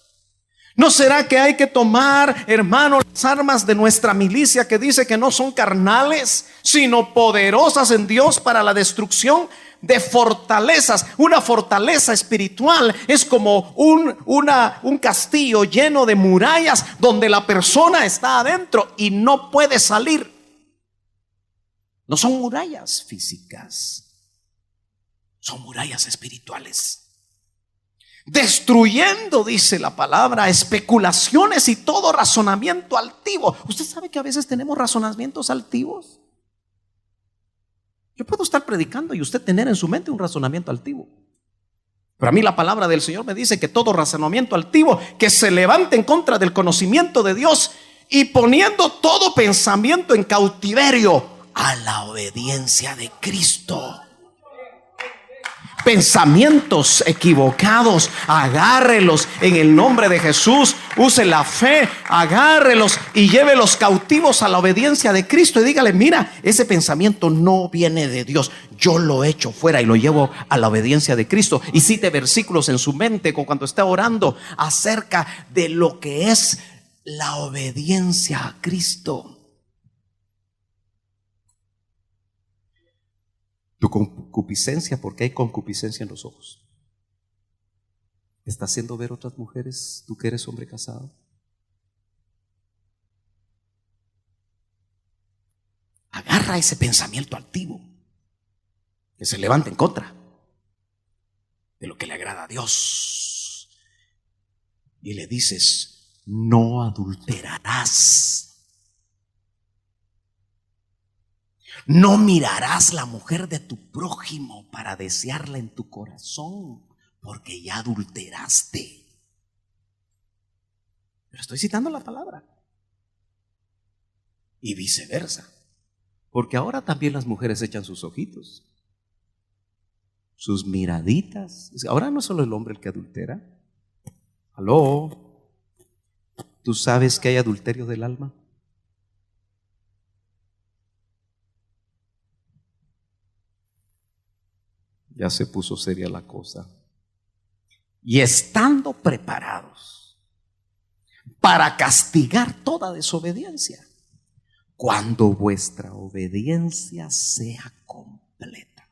¿No será que hay que tomar, hermano, las armas de nuestra milicia, que dice que no son carnales, sino poderosas en Dios para la destrucción de fortalezas? Una fortaleza espiritual es como un castillo lleno de murallas donde la persona está adentro y no puede salir. No son murallas físicas, son murallas espirituales. Destruyendo, dice la palabra, especulaciones y todo razonamiento altivo. ¿Usted sabe que a veces tenemos razonamientos altivos? Yo puedo estar predicando y usted tener en su mente un razonamiento altivo. Pero a mí la palabra del Señor me dice que todo razonamiento altivo que se levante en contra del conocimiento de Dios, y poniendo todo pensamiento en cautiverio a la obediencia de Cristo. Pensamientos equivocados, agárrelos en el nombre de Jesús. Use la fe, agárrelos y llévelos cautivos a la obediencia de Cristo. Y dígale: mira, ese pensamiento no viene de Dios, yo lo echo fuera y lo llevo a la obediencia de Cristo. Y cite versículos en su mente cuando está orando acerca de lo que es la obediencia a Cristo. Tu concupiscencia, porque hay concupiscencia en los ojos, ¿está haciendo ver otras mujeres, tú que eres hombre casado? Agarra ese pensamiento altivo que se levanta en contra de lo que le agrada a Dios, y le dices: no adulterarás. No mirarás la mujer de tu prójimo para desearla en tu corazón, porque ya adulteraste. Pero estoy citando la palabra. Y viceversa, porque ahora también las mujeres echan sus ojitos, sus miraditas. Ahora no es solo el hombre el que adultera. Aló, ¿tú sabes que hay adulterio del alma? Ya se puso seria la cosa. Y estando preparados para castigar toda desobediencia, cuando vuestra obediencia sea completa.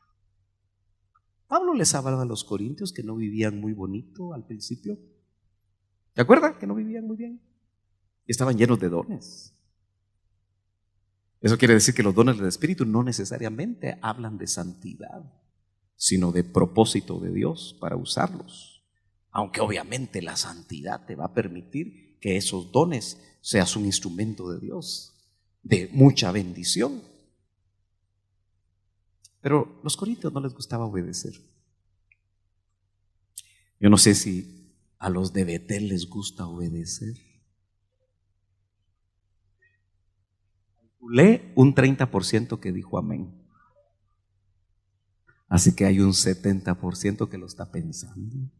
Pablo les hablaba a los corintios que no vivían muy bonito al principio. ¿Te acuerdas que no vivían muy bien? Estaban llenos de dones. Eso quiere decir que los dones del Espíritu no necesariamente hablan de santidad, sino de propósito de Dios para usarlos. Aunque obviamente la santidad te va a permitir que esos dones seas un instrumento de Dios, de mucha bendición. Pero los corintios no les gustaba obedecer. Yo no sé si a los de Betel les gusta obedecer. Lee un 30% que dijo amén. Así que hay un 70% que lo está pensando.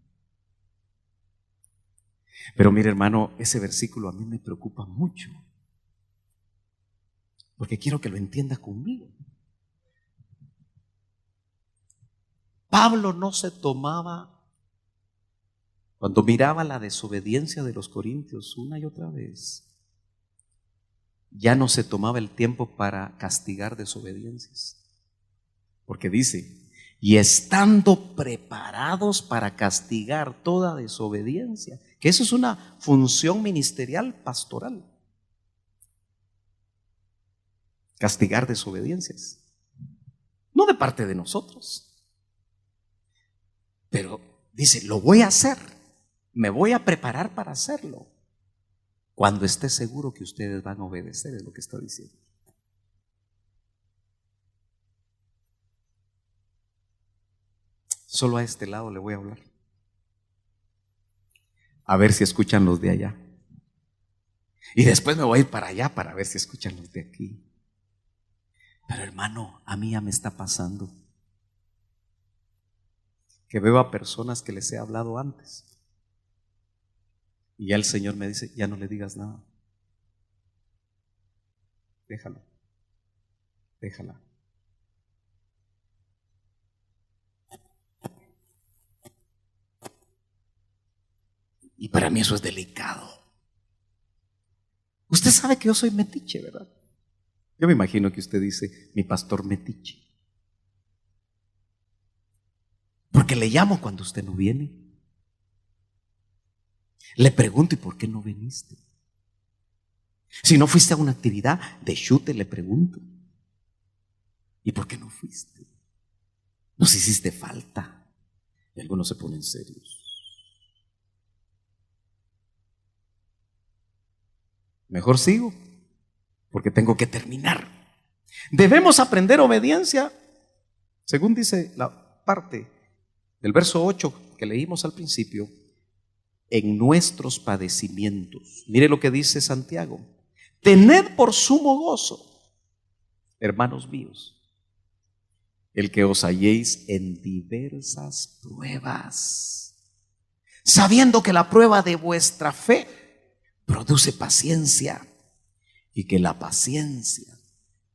Pero mire, hermano, ese versículo a mí me preocupa mucho, porque quiero que lo entienda conmigo. Pablo no se tomaba, cuando miraba la desobediencia de los corintios una y otra vez, ya no se tomaba el tiempo para castigar desobediencias. Porque dice, y estando preparados para castigar toda desobediencia, que eso es una función ministerial pastoral. Castigar desobediencias. No de parte de nosotros. Pero dice, lo voy a hacer. Me voy a preparar para hacerlo. Cuando esté seguro que ustedes van a obedecer, es lo que está diciendo. Solo a este lado le voy a hablar. A ver si escuchan los de allá. Y después me voy a ir para allá para ver si escuchan los de aquí. Pero hermano, a mí ya me está pasando que veo a personas que les he hablado antes. Y ya el Señor me dice, ya no le digas nada. Déjalo. Déjala. Y para mí eso es delicado. Usted sabe que yo soy metiche, ¿verdad? Yo me imagino que usted dice, mi pastor metiche. Porque le llamo cuando usted no viene. Le pregunto, ¿y por qué no viniste? Si no fuiste a una actividad de chute, le pregunto, ¿y por qué no fuiste? Nos hiciste falta. Y algunos se ponen serios. Mejor sigo, porque tengo que terminar. Debemos aprender obediencia, según dice la parte del verso 8 que leímos al principio, en nuestros padecimientos. Mire lo que dice Santiago. Tened por sumo gozo, hermanos míos, el que os halléis en diversas pruebas, sabiendo que la prueba de vuestra fe produce paciencia, y que la paciencia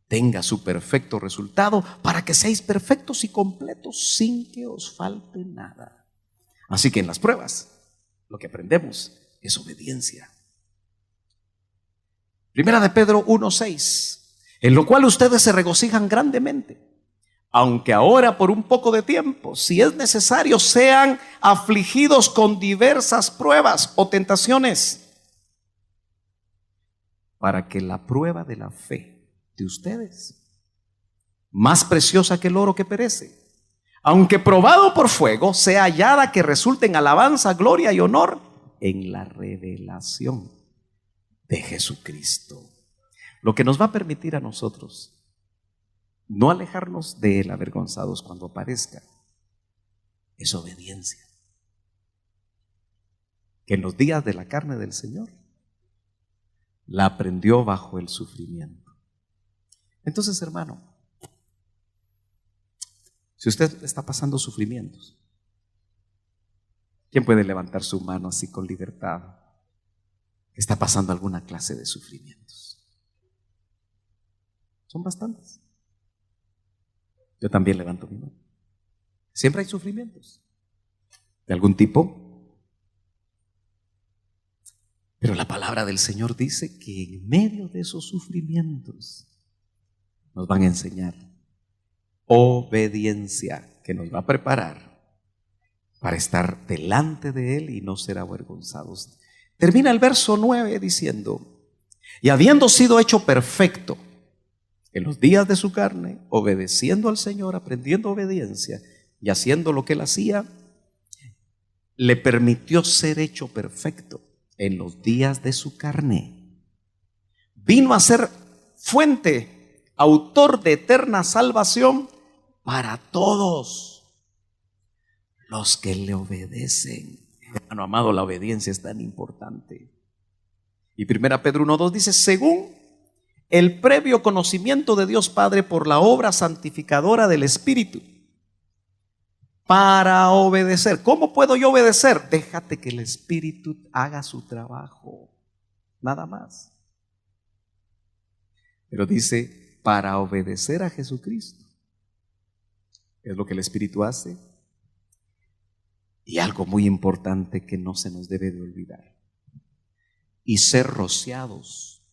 tenga su perfecto resultado, para que seáis perfectos y completos sin que os falte nada. Así que en las pruebas lo que aprendemos es obediencia. Primera de Pedro 1:6, en lo cual ustedes se regocijan grandemente, aunque ahora por un poco de tiempo, si es necesario, sean afligidos con diversas pruebas o tentaciones, para que la prueba de la fe de ustedes, más preciosa que el oro que perece, aunque probado por fuego, sea hallada que resulte en alabanza, gloria y honor en la revelación de Jesucristo. Lo que nos va a permitir a nosotros no alejarnos de él avergonzados cuando aparezca es obediencia, que en los días de la carne del Señor la aprendió bajo el sufrimiento. Entonces, hermano, si usted está pasando sufrimientos, ¿quién puede levantar su mano así con libertad? Está pasando alguna clase de sufrimientos. Son bastantes. Yo también levanto mi mano. Siempre hay sufrimientos de algún tipo. Pero la palabra del Señor dice que en medio de esos sufrimientos nos van a enseñar obediencia, que nos va a preparar para estar delante de Él y no ser avergonzados. Termina el verso 9 diciendo: y habiendo sido hecho perfecto en los días de su carne, obedeciendo al Señor, aprendiendo obediencia y haciendo lo que Él hacía, le permitió ser hecho perfecto en los días de su carne. Vino a ser fuente, autor de eterna salvación para todos los que le obedecen. Hermano amado, la obediencia es tan importante. Y 1 Pedro 1:2 dice: según el previo conocimiento de Dios Padre por la obra santificadora del Espíritu, para obedecer. ¿Cómo puedo yo obedecer? Déjate que el Espíritu haga su trabajo, nada más. Pero dice, para obedecer a Jesucristo. Es lo que el Espíritu hace. Y algo muy importante que no se nos debe de olvidar: y ser rociados.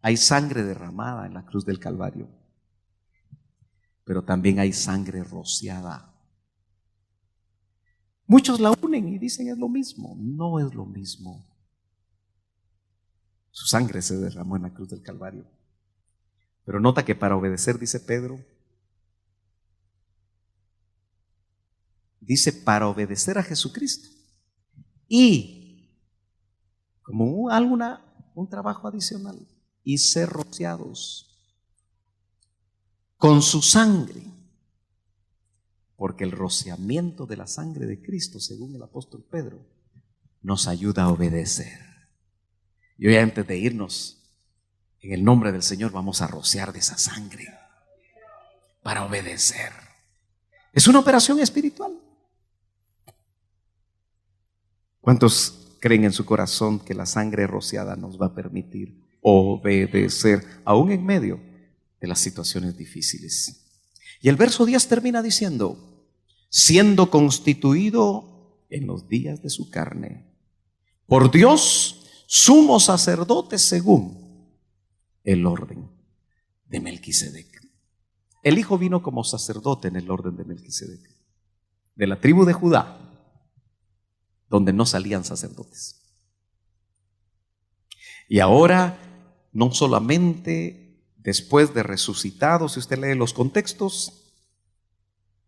Hay sangre derramada en la cruz del Calvario, pero también hay sangre rociada. Muchos la unen y dicen es lo mismo. No es lo mismo. Su sangre se derramó en la cruz del Calvario. Pero nota que para obedecer, dice Pedro, dice para obedecer a Jesucristo. Y como un trabajo adicional, y ser rociados con su sangre, porque el rociamiento de la sangre de Cristo, según el apóstol Pedro, nos ayuda a obedecer. Y hoy, antes de irnos, en el nombre del Señor vamos a rociar de esa sangre para obedecer. Es una operación espiritual. ¿Cuántos creen en su corazón que la sangre rociada nos va a permitir obedecer, aún en medio de las situaciones difíciles? Y el verso 10 termina diciendo: siendo constituido en los días de su carne por Dios sumo sacerdote según el orden de Melquisedec. El Hijo vino como sacerdote en el orden de Melquisedec, de la tribu de Judá, donde no salían sacerdotes. Y ahora, no solamente después de resucitado, si usted lee los contextos,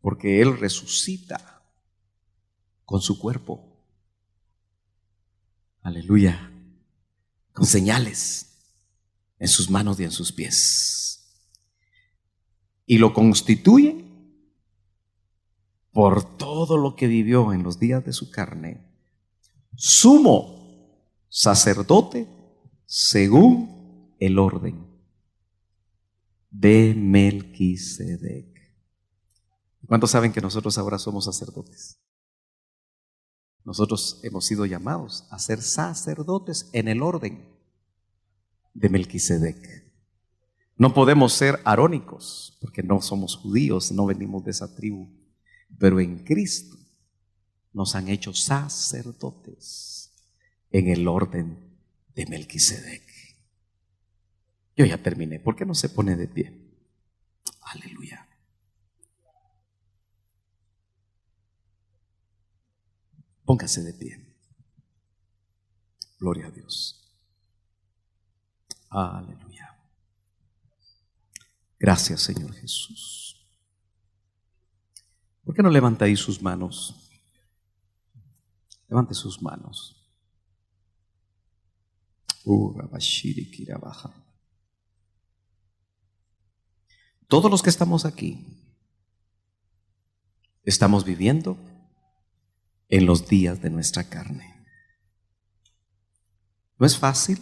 porque Él resucita con su cuerpo, aleluya, con señales en sus manos y en sus pies, y lo constituyen por todo lo que vivió en los días de su carne, sumo sacerdote según el orden de Melquisedec. ¿Cuántos saben que nosotros ahora somos sacerdotes? Nosotros hemos sido llamados a ser sacerdotes en el orden de Melquisedec. No podemos ser arónicos porque no somos judíos, no venimos de esa tribu, pero en Cristo nos han hecho sacerdotes en el orden de Melquisedec. Yo ya terminé. ¿Por qué no se pone de pie? Aleluya. Póngase de pie. Gloria a Dios. Aleluya. Gracias, Señor Jesús. ¿Por qué no levanta ahí sus manos? Levante sus manos. Todos los que estamos aquí estamos viviendo en los días de nuestra carne. No es fácil,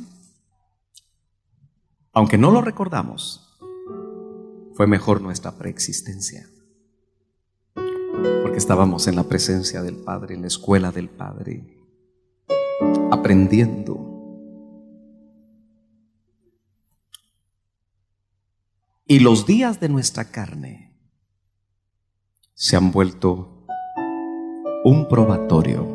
aunque no lo recordamos. Fue mejor nuestra preexistencia, porque estábamos en la presencia del Padre, en la escuela del Padre, aprendiendo. Y los días de nuestra carne se han vuelto un probatorio